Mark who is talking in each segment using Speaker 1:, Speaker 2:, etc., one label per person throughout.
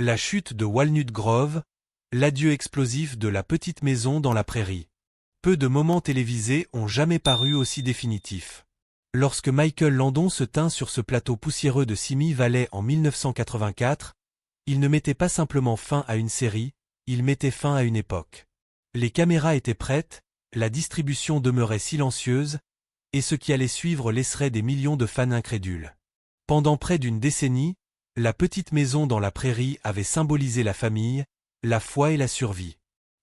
Speaker 1: La chute de Walnut Grove, l'adieu explosif de la petite maison dans la prairie. Peu de moments télévisés ont jamais paru aussi définitifs. Lorsque Michael Landon se tint sur ce plateau poussiéreux de Simi Valley en 1984, il ne mettait pas simplement fin à une série, il mettait fin à une époque. Les caméras étaient prêtes, la distribution demeurait silencieuse, et ce qui allait suivre laisserait des millions de fans incrédules. Pendant près d'une décennie, la petite maison dans la prairie avait symbolisé la famille, la foi et la survie.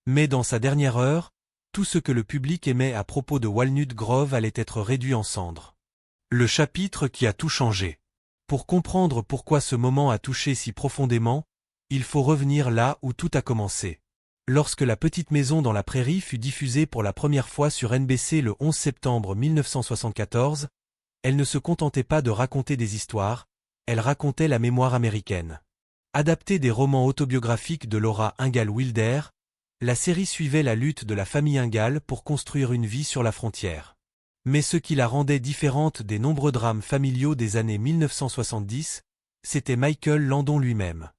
Speaker 1: Mais dans sa dernière heure, tout ce que le public aimait à propos de Walnut Grove allait être réduit en cendres. Le chapitre qui a tout changé. Pour comprendre pourquoi ce moment a touché si profondément, il faut revenir là où tout a commencé. Lorsque La petite maison dans la prairie fut diffusée pour la première fois sur NBC le 11 septembre 1974, elle ne se contentait pas de raconter des histoires, elle racontait la mémoire américaine. Adaptée des romans autobiographiques de Laura Ingalls Wilder, la série suivait la lutte de la famille Ingalls pour construire une vie sur la frontière. Mais ce qui la rendait différente des nombreux drames familiaux des années 1970, c'était Michael Landon lui-même.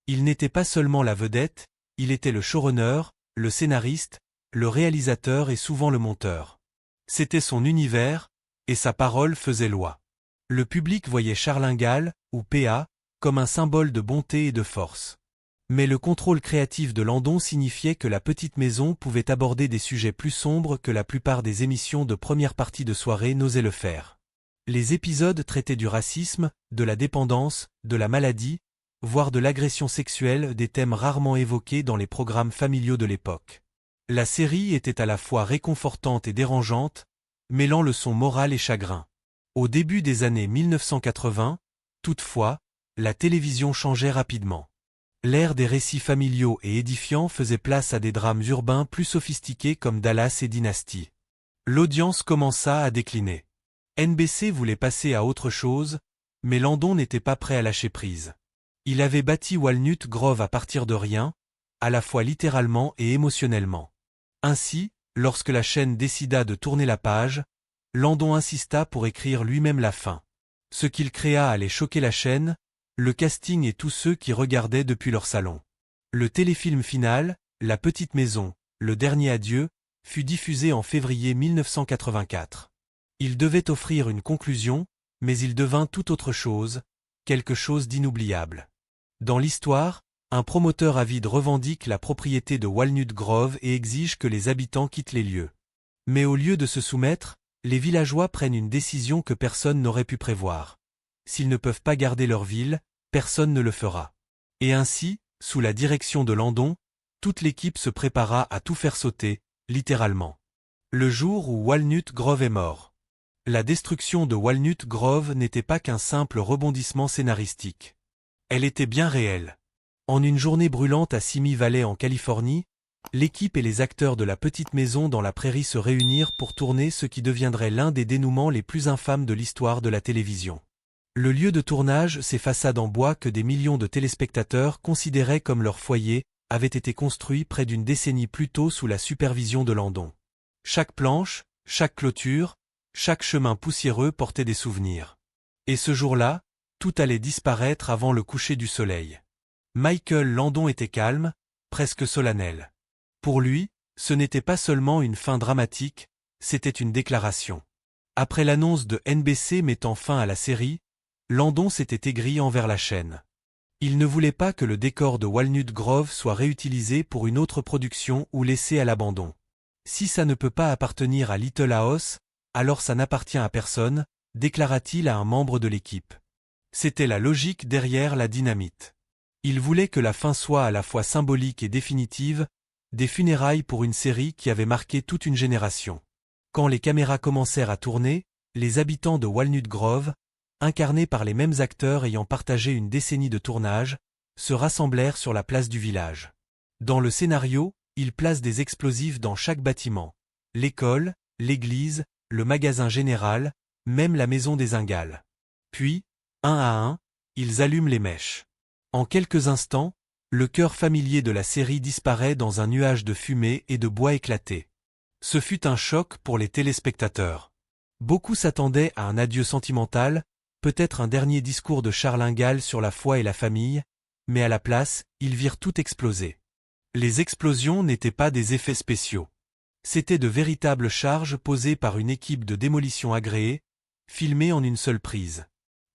Speaker 1: Il n'était pas seulement la vedette, il était le showrunner, le scénariste, le réalisateur et souvent le monteur. C'était son univers, et sa parole faisait loi. Le public voyait Charles Ingalls, ou PA, comme un symbole de bonté et de force. Mais le contrôle créatif de Landon signifiait que la petite maison pouvait aborder des sujets plus sombres que la plupart des émissions de première partie de soirée n'osaient le faire. Les épisodes traitaient du racisme, de la dépendance, de la maladie, voire de l'agression sexuelle, des thèmes rarement évoqués dans les programmes familiaux de l'époque. La série était à la fois réconfortante et dérangeante, mêlant leçons morales et chagrin. Au début des années 1980, toutefois, la télévision changeait rapidement. L'ère des récits familiaux et édifiants faisait place à des drames urbains plus sophistiqués comme Dallas et Dynasty. L'audience commença à décliner. NBC voulait passer à autre chose, mais Landon n'était pas prêt à lâcher prise. Il avait bâti Walnut Grove à partir de rien, à la fois littéralement et émotionnellement. Ainsi, lorsque la chaîne décida de tourner la page, Landon insista pour écrire lui-même la fin. Ce qu'il créa allait choquer la chaîne, le casting et tous ceux qui regardaient depuis leur salon. Le téléfilm final, La petite maison, le dernier adieu, fut diffusé en février 1984. Il devait offrir une conclusion, mais il devint tout autre chose, quelque chose d'inoubliable. Dans l'histoire, un promoteur avide revendique la propriété de Walnut Grove et exige que les habitants quittent les lieux. Mais au lieu de se soumettre, les villageois prennent une décision que personne n'aurait pu prévoir. S'ils ne peuvent pas garder leur ville, personne ne le fera. Et ainsi, sous la direction de Landon, toute l'équipe se prépara à tout faire sauter, littéralement. Le jour où Walnut Grove est mort. La destruction de Walnut Grove n'était pas qu'un simple rebondissement scénaristique. Elle était bien réelle. En une journée brûlante à Simi Valley en Californie, l'équipe et les acteurs de La petite maison dans la prairie se réunirent pour tourner ce qui deviendrait l'un des dénouements les plus infâmes de l'histoire de la télévision. Le lieu de tournage, ces façades en bois que des millions de téléspectateurs considéraient comme leur foyer, avait été construit près d'une décennie plus tôt sous la supervision de Landon. Chaque planche, chaque clôture, chaque chemin poussiéreux portait des souvenirs. Et ce jour-là, tout allait disparaître avant le coucher du soleil. Michael Landon était calme, presque solennel. Pour lui, ce n'était pas seulement une fin dramatique, c'était une déclaration. Après l'annonce de NBC mettant fin à la série, Landon s'était aigri envers la chaîne. Il ne voulait pas que le décor de Walnut Grove soit réutilisé pour une autre production ou laissé à l'abandon. Si ça ne peut pas appartenir à Little House, alors ça n'appartient à personne, déclara-t-il à un membre de l'équipe. C'était la logique derrière la dynamite. Il voulait que la fin soit à la fois symbolique et définitive, des funérailles pour une série qui avait marqué toute une génération. Quand les caméras commencèrent à tourner, les habitants de Walnut Grove, incarnés par les mêmes acteurs ayant partagé une décennie de tournage, se rassemblèrent sur la place du village. Dans le scénario, ils placent des explosifs dans chaque bâtiment. L'école, l'église, le magasin général, même la maison des Ingalls. Puis, un à un, ils allument les mèches. En quelques instants, le cœur familier de la série disparaît dans un nuage de fumée et de bois éclaté. Ce fut un choc pour les téléspectateurs. Beaucoup s'attendaient à un adieu sentimental, peut-être un dernier discours de Charles Ingalls sur la foi et la famille, mais à la place, ils virent tout exploser. Les explosions n'étaient pas des effets spéciaux. C'étaient de véritables charges posées par une équipe de démolition agréée, filmées en une seule prise.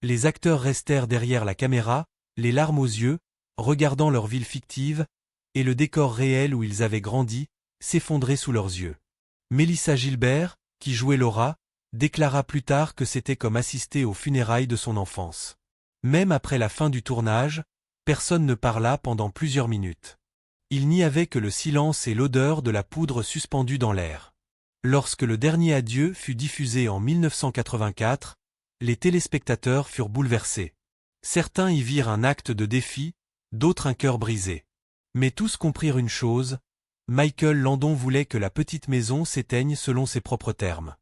Speaker 1: Les acteurs restèrent derrière la caméra, les larmes aux yeux, regardant leur ville fictive, et le décor réel où ils avaient grandi, s'effondrer sous leurs yeux. Melissa Gilbert, qui jouait Laura, déclara plus tard que c'était comme assister aux funérailles de son enfance. Même après la fin du tournage, personne ne parla pendant plusieurs minutes. Il n'y avait que le silence et l'odeur de la poudre suspendue dans l'air. Lorsque le dernier adieu fut diffusé en 1984, les téléspectateurs furent bouleversés. Certains y virent un acte de défi, d'autres un cœur brisé. Mais tous comprirent une chose, Michael Landon voulait que la petite maison s'éteigne selon ses propres termes.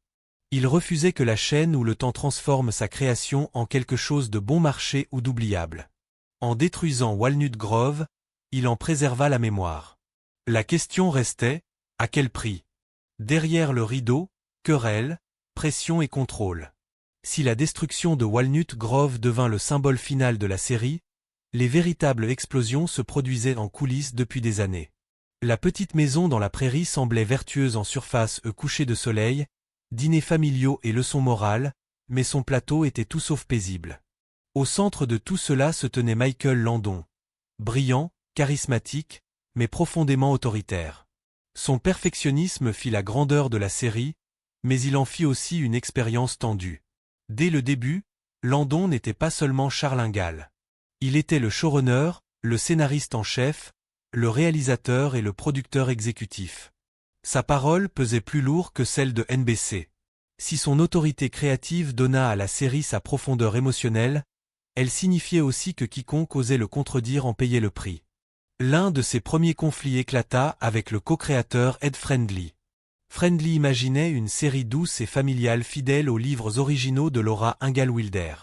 Speaker 1: Il refusait que la chaîne ou le temps transforme sa création en quelque chose de bon marché ou d'oubliable. En détruisant Walnut Grove, il en préserva la mémoire. La question restait, à quel prix? Derrière le rideau, querelle, pression et contrôle. Si la destruction de Walnut Grove devint le symbole final de la série, les véritables explosions se produisaient en coulisses depuis des années. La petite maison dans la prairie semblait vertueuse en surface coucher de soleil, dîners familiaux et leçons morales, mais son plateau était tout sauf paisible. Au centre de tout cela se tenait Michael Landon. Brillant, charismatique, mais profondément autoritaire. Son perfectionnisme fit la grandeur de la série, mais il en fit aussi une expérience tendue. Dès le début, Landon n'était pas seulement Charles Ingalls. Il était le showrunner, le scénariste en chef, le réalisateur et le producteur exécutif. Sa parole pesait plus lourd que celle de NBC. Si son autorité créative donna à la série sa profondeur émotionnelle, elle signifiait aussi que quiconque osait le contredire en payait le prix. L'un de ses premiers conflits éclata avec le co-créateur Ed Friendly. Friendly imaginait une série douce et familiale fidèle aux livres originaux de Laura Ingalls Wilder.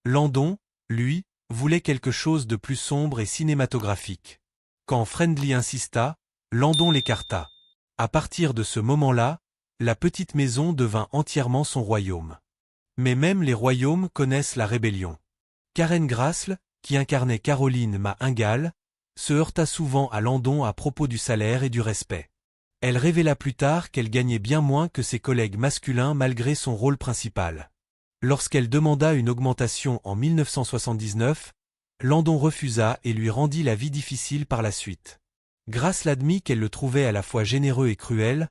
Speaker 1: Landon, lui, voulait quelque chose de plus sombre et cinématographique. Quand Friendly insista, Landon l'écarta. À partir de ce moment-là, la petite maison devint entièrement son royaume. Mais même les royaumes connaissent la rébellion. Karen Grassle, qui incarnait Caroline Ma Ingalls, se heurta souvent à Landon à propos du salaire et du respect. Elle révéla plus tard qu'elle gagnait bien moins que ses collègues masculins malgré son rôle principal. Lorsqu'elle demanda une augmentation en 1979, Landon refusa et lui rendit la vie difficile par la suite. Grassle admit qu'elle le trouvait à la fois généreux et cruel,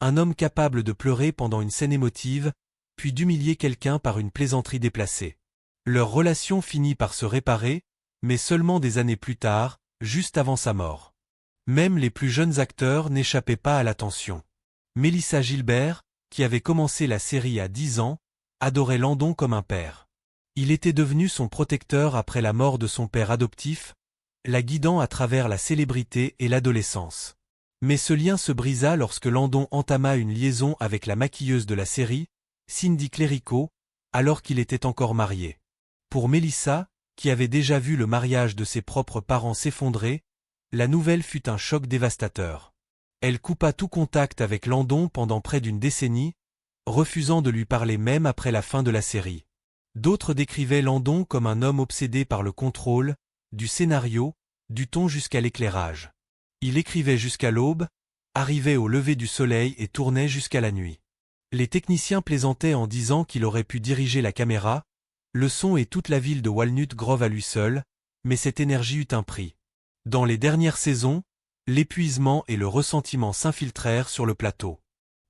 Speaker 1: un homme capable de pleurer pendant une scène émotive, puis d'humilier quelqu'un par une plaisanterie déplacée. Leur relation finit par se réparer, mais seulement des années plus tard, juste avant sa mort. Même les plus jeunes acteurs n'échappaient pas à l'attention. Melissa Gilbert, qui avait commencé la série à 10 ans, adorait Landon comme un père. Il était devenu son protecteur après la mort de son père adoptif, la guidant à travers la célébrité et l'adolescence. Mais ce lien se brisa lorsque Landon entama une liaison avec la maquilleuse de la série, Cindy Clerico, alors qu'il était encore marié. Pour Melissa, qui avait déjà vu le mariage de ses propres parents s'effondrer, la nouvelle fut un choc dévastateur. Elle coupa tout contact avec Landon pendant près d'une décennie, refusant de lui parler même après la fin de la série. D'autres décrivaient Landon comme un homme obsédé par le contrôle, du scénario, du ton jusqu'à l'éclairage. Il écrivait jusqu'à l'aube, arrivait au lever du soleil et tournait jusqu'à la nuit. Les techniciens plaisantaient en disant qu'il aurait pu diriger la caméra, le son et toute la ville de Walnut Grove à lui seul, mais cette énergie eut un prix. Dans les dernières saisons, l'épuisement et le ressentiment s'infiltrèrent sur le plateau.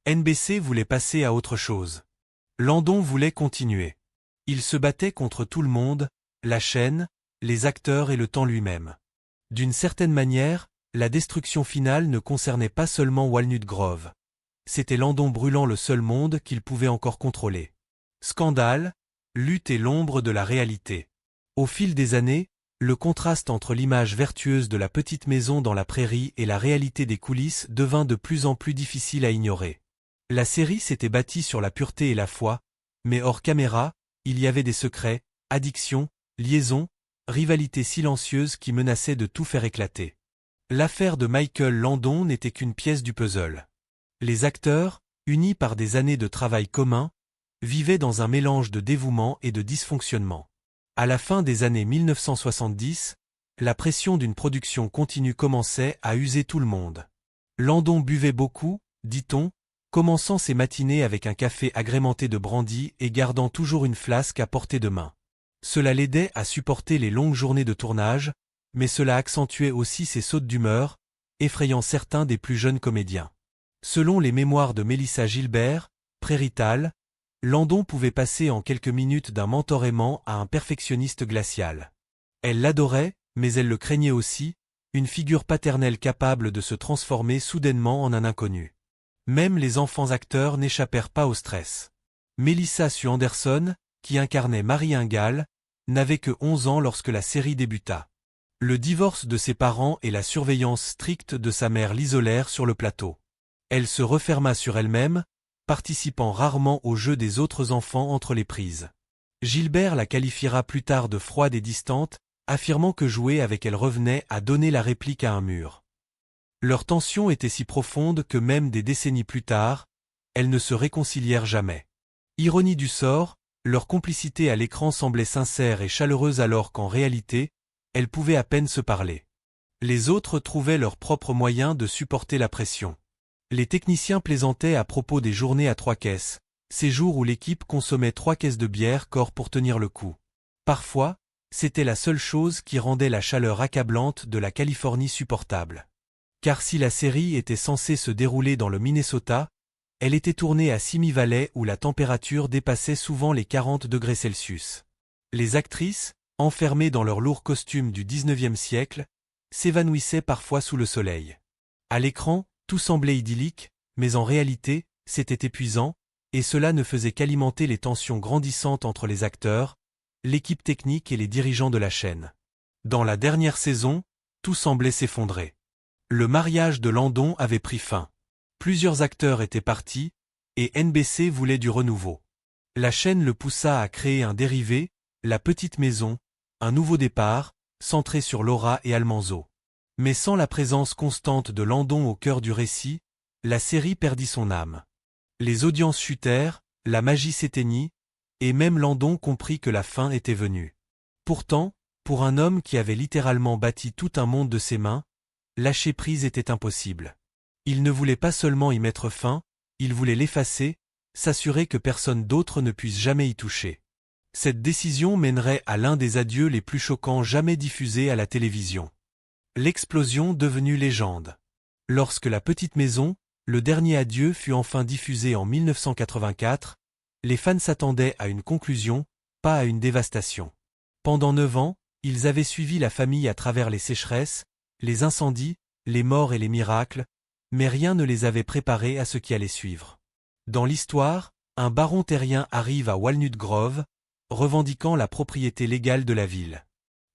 Speaker 1: NBC voulait passer à autre chose. Landon voulait continuer. Il se battait contre tout le monde, la chaîne, les acteurs et le temps lui-même. D'une certaine manière, la destruction finale ne concernait pas seulement Walnut Grove. C'était Landon brûlant le seul monde qu'il pouvait encore contrôler. Scandale, lutte et l'ombre de la réalité. Au fil des années, le contraste entre l'image vertueuse de la petite maison dans la prairie et la réalité des coulisses devint de plus en plus difficile à ignorer. La série s'était bâtie sur la pureté et la foi, mais hors caméra, il y avait des secrets, addictions, liaisons, rivalités silencieuses qui menaçaient de tout faire éclater. L'affaire de Michael Landon n'était qu'une pièce du puzzle. Les acteurs, unis par des années de travail commun, vivaient dans un mélange de dévouement et de dysfonctionnement. À la fin des années 1970, la pression d'une production continue commençait à user tout le monde. Landon buvait beaucoup, dit-on, commençant ses matinées avec un café agrémenté de brandy et gardant toujours une flasque à portée de main. Cela l'aidait à supporter les longues journées de tournage, mais cela accentuait aussi ses sautes d'humeur, effrayant certains des plus jeunes comédiens. Selon les mémoires de Mélissa Gilbert, préritale, Landon pouvait passer en quelques minutes d'un mentor aimant à un perfectionniste glacial. Elle l'adorait, mais elle le craignait aussi, une figure paternelle capable de se transformer soudainement en un inconnu. Même les enfants acteurs n'échappèrent pas au stress. Melissa Sue Anderson, qui incarnait Marie Ingalls, n'avait que 11 ans lorsque la série débuta. Le divorce de ses parents et la surveillance stricte de sa mère l'isolèrent sur le plateau. Elle se referma sur elle-même, participant rarement aux jeux des autres enfants entre les prises. Gilbert la qualifiera plus tard de froide et distante, affirmant que jouer avec elle revenait à donner la réplique à un mur. Leur tension était si profonde que même des décennies plus tard, elles ne se réconcilièrent jamais. Ironie du sort, leur complicité à l'écran semblait sincère et chaleureuse alors qu'en réalité, elles pouvaient à peine se parler. Les autres trouvaient leur propre moyen de supporter la pression. Les techniciens plaisantaient à propos des journées à 3 caisses, ces jours où l'équipe consommait 3 caisses de bière corps pour tenir le coup. Parfois, c'était la seule chose qui rendait la chaleur accablante de la Californie supportable. Car si la série était censée se dérouler dans le Minnesota, elle était tournée à Simi Valley où la température dépassait souvent les 40 degrés Celsius. Les actrices, enfermées dans leurs lourds costumes du XIXe siècle, s'évanouissaient parfois sous le soleil. À l'écran, tout semblait idyllique, mais en réalité, c'était épuisant, et cela ne faisait qu'alimenter les tensions grandissantes entre les acteurs, l'équipe technique et les dirigeants de la chaîne. Dans la dernière saison, tout semblait s'effondrer. Le mariage de Landon avait pris fin. Plusieurs acteurs étaient partis, et NBC voulait du renouveau. La chaîne le poussa à créer un dérivé, La Petite Maison, un nouveau départ, centré sur Laura et Almanzo. Mais sans la présence constante de Landon au cœur du récit, la série perdit son âme. Les audiences chutèrent, la magie s'éteignit, et même Landon comprit que la fin était venue. Pourtant, pour un homme qui avait littéralement bâti tout un monde de ses mains, lâcher prise était impossible. Il ne voulait pas seulement y mettre fin, il voulait l'effacer, s'assurer que personne d'autre ne puisse jamais y toucher. Cette décision mènerait à l'un des adieux les plus choquants jamais diffusés à la télévision. L'explosion devenue légende. Lorsque La Petite Maison, le dernier adieu fut enfin diffusé en 1984, les fans s'attendaient à une conclusion, pas à une dévastation. Pendant 9 ans, ils avaient suivi la famille à travers les sécheresses, les incendies, les morts et les miracles, mais rien ne les avait préparés à ce qui allait suivre. Dans l'histoire, un baron terrien arrive à Walnut Grove, revendiquant la propriété légale de la ville.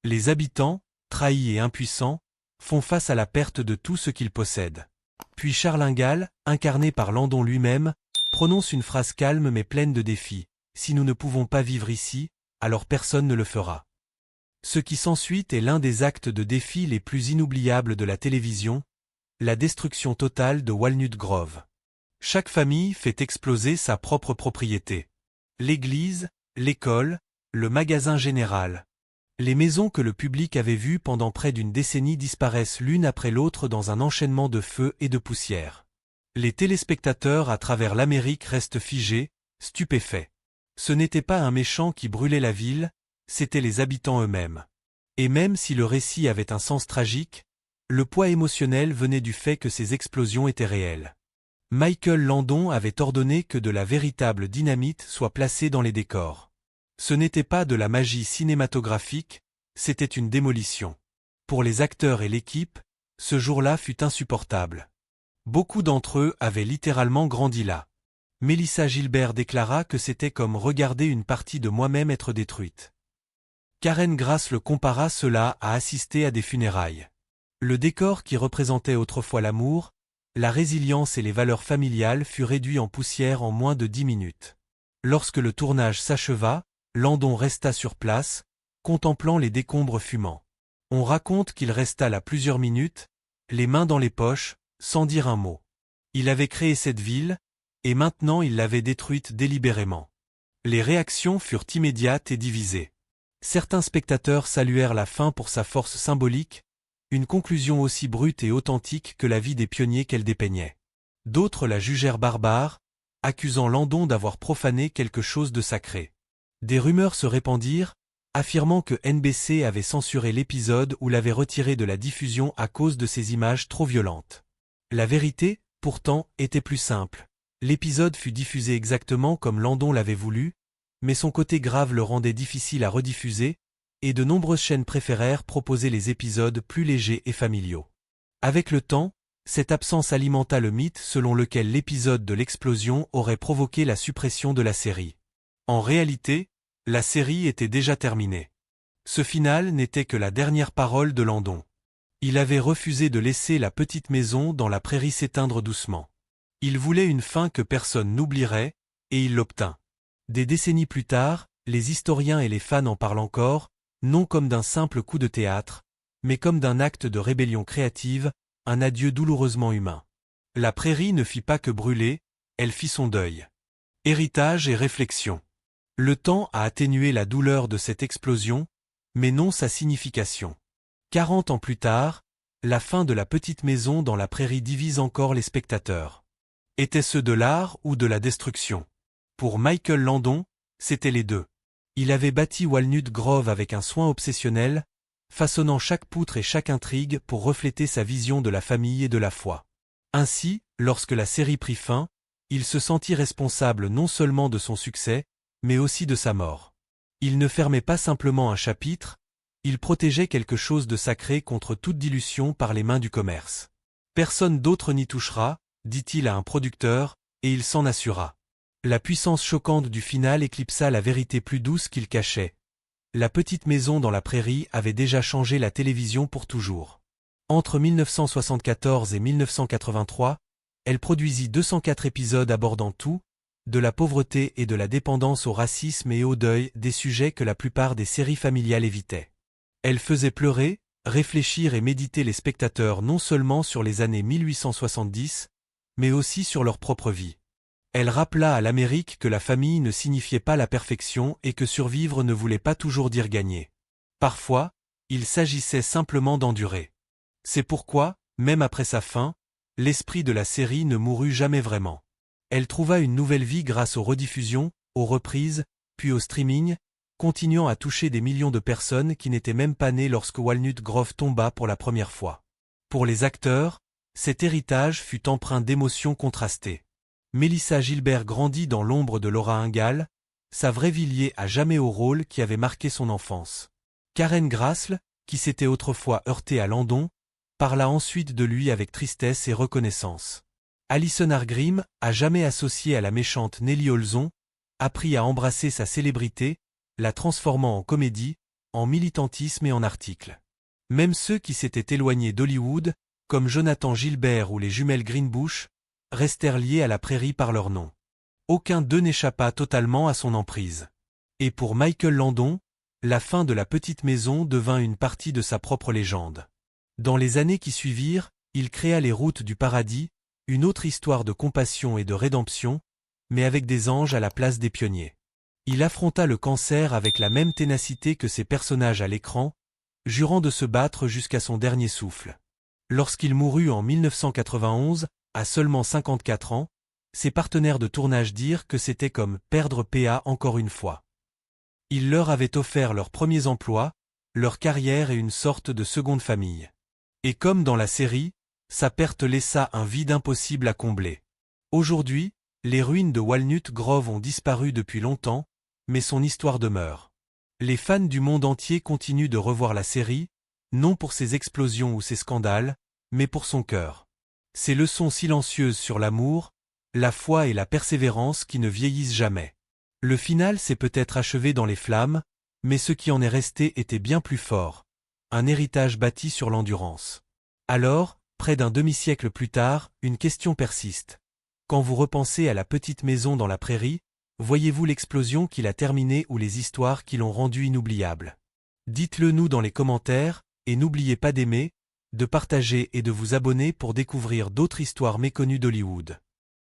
Speaker 1: Les habitants, trahis et impuissants, font face à la perte de tout ce qu'ils possèdent. Puis Charles Ingalls, incarné par Landon lui-même, prononce une phrase calme mais pleine de défis. « Si nous ne pouvons pas vivre ici, alors personne ne le fera ». Ce qui s'ensuit est l'un des actes de défi les plus inoubliables de la télévision, la destruction totale de Walnut Grove. Chaque famille fait exploser sa propre propriété. L'église, l'école, le magasin général. Les maisons que le public avait vues pendant près d'une décennie disparaissent l'une après l'autre dans un enchaînement de feu et de poussière. Les téléspectateurs à travers l'Amérique restent figés, stupéfaits. Ce n'était pas un méchant qui brûlait la ville, c'étaient les habitants eux-mêmes. Et même si le récit avait un sens tragique, le poids émotionnel venait du fait que ces explosions étaient réelles. Michael Landon avait ordonné que de la véritable dynamite soit placée dans les décors. Ce n'était pas de la magie cinématographique, c'était une démolition. Pour les acteurs et l'équipe, ce jour-là fut insupportable. Beaucoup d'entre eux avaient littéralement grandi là. Mélissa Gilbert déclara que c'était comme regarder une partie de moi-même être détruite. Karen Grass le compara cela à assister à des funérailles. Le décor qui représentait autrefois l'amour, la résilience et les valeurs familiales fut réduit en poussière en moins de 10 minutes. Lorsque le tournage s'acheva, Landon resta sur place, contemplant les décombres fumants. On raconte qu'il resta là plusieurs minutes, les mains dans les poches, sans dire un mot. Il avait créé cette ville, et maintenant il l'avait détruite délibérément. Les réactions furent immédiates et divisées. Certains spectateurs saluèrent la fin pour sa force symbolique, une conclusion aussi brute et authentique que la vie des pionniers qu'elle dépeignait. D'autres la jugèrent barbare, accusant Landon d'avoir profané quelque chose de sacré. Des rumeurs se répandirent, affirmant que NBC avait censuré l'épisode ou l'avait retiré de la diffusion à cause de ses images trop violentes. La vérité, pourtant, était plus simple. L'épisode fut diffusé exactement comme Landon l'avait voulu, mais son côté grave le rendait difficile à rediffuser, et de nombreuses chaînes préférèrent proposer les épisodes plus légers et familiaux. Avec le temps, cette absence alimenta le mythe selon lequel l'épisode de l'explosion aurait provoqué la suppression de la série. En réalité, la série était déjà terminée. Ce final n'était que la dernière parole de Landon. Il avait refusé de laisser la petite maison dans la prairie s'éteindre doucement. Il voulait une fin que personne n'oublierait, et il l'obtint. Des décennies plus tard, les historiens et les fans en parlent encore, non comme d'un simple coup de théâtre, mais comme d'un acte de rébellion créative, un adieu douloureusement humain. La prairie ne fit pas que brûler, elle fit son deuil. Héritage et réflexion. Le temps a atténué la douleur de cette explosion, mais non sa signification. 40 ans plus tard, la fin de la petite maison dans la prairie divise encore les spectateurs. Était-ce de l'art ou de la destruction? Pour Michael Landon, c'était les deux. Il avait bâti Walnut Grove avec un soin obsessionnel, façonnant chaque poutre et chaque intrigue pour refléter sa vision de la famille et de la foi. Ainsi, lorsque la série prit fin, il se sentit responsable non seulement de son succès, mais aussi de sa mort. Il ne fermait pas simplement un chapitre, il protégeait quelque chose de sacré contre toute dilution par les mains du commerce. Personne d'autre n'y touchera, dit-il à un producteur, et il s'en assura. La puissance choquante du final éclipsa la vérité plus douce qu'il cachait. La petite maison dans la prairie avait déjà changé la télévision pour toujours. Entre 1974 et 1983, elle produisit 204 épisodes abordant tout, de la pauvreté et de la dépendance au racisme et au deuil, des sujets que la plupart des séries familiales évitaient. Elle faisait pleurer, réfléchir et méditer les spectateurs non seulement sur les années 1870, mais aussi sur leur propre vie. Elle rappela à l'Amérique que la famille ne signifiait pas la perfection et que survivre ne voulait pas toujours dire gagner. Parfois, il s'agissait simplement d'endurer. C'est pourquoi, même après sa fin, l'esprit de la série ne mourut jamais vraiment. Elle trouva une nouvelle vie grâce aux rediffusions, aux reprises, puis au streaming, continuant à toucher des millions de personnes qui n'étaient même pas nées lorsque Walnut Grove tomba pour la première fois. Pour les acteurs, cet héritage fut empreint d'émotions contrastées. Melissa Gilbert grandit dans l'ombre de Laura Ingalls, sa vraie vie liée à jamais au rôle qui avait marqué son enfance. Karen Grassle, qui s'était autrefois heurtée à Landon, parla ensuite de lui avec tristesse et reconnaissance. Alison Argrim, à jamais associée à la méchante Nellie Olson, apprit à embrasser sa célébrité, la transformant en comédie, en militantisme et en article. Même ceux qui s'étaient éloignés d'Hollywood, comme Jonathan Gilbert ou les jumelles Greenbush, restèrent liés à la prairie par leur nom. Aucun d'eux n'échappa totalement à son emprise. Et pour Michael Landon, la fin de la petite maison devint une partie de sa propre légende. Dans les années qui suivirent, il créa Les Routes du Paradis, une autre histoire de compassion et de rédemption, mais avec des anges à la place des pionniers. Il affronta le cancer avec la même ténacité que ses personnages à l'écran, jurant de se battre jusqu'à son dernier souffle. Lorsqu'il mourut en 1991, à seulement 54 ans, ses partenaires de tournage dirent que c'était comme perdre PA encore une fois. Il leur avait offert leurs premiers emplois, leur carrière et une sorte de seconde famille. Et comme dans la série, sa perte laissa un vide impossible à combler. Aujourd'hui, les ruines de Walnut Grove ont disparu depuis longtemps, mais son histoire demeure. Les fans du monde entier continuent de revoir la série, non pour ses explosions ou ses scandales, mais pour son cœur. Ses leçons silencieuses sur l'amour, la foi et la persévérance qui ne vieillissent jamais. Le final s'est peut-être achevé dans les flammes, mais ce qui en est resté était bien plus fort, un héritage bâti sur l'endurance. Alors, près d'un demi-siècle plus tard, une question persiste. Quand vous repensez à la petite maison dans la prairie, voyez-vous l'explosion qui l'a terminée ou les histoires qui l'ont rendue inoubliable? Dites-le nous dans les commentaires, et n'oubliez pas d'aimer, de partager et de vous abonner pour découvrir d'autres histoires méconnues d'Hollywood.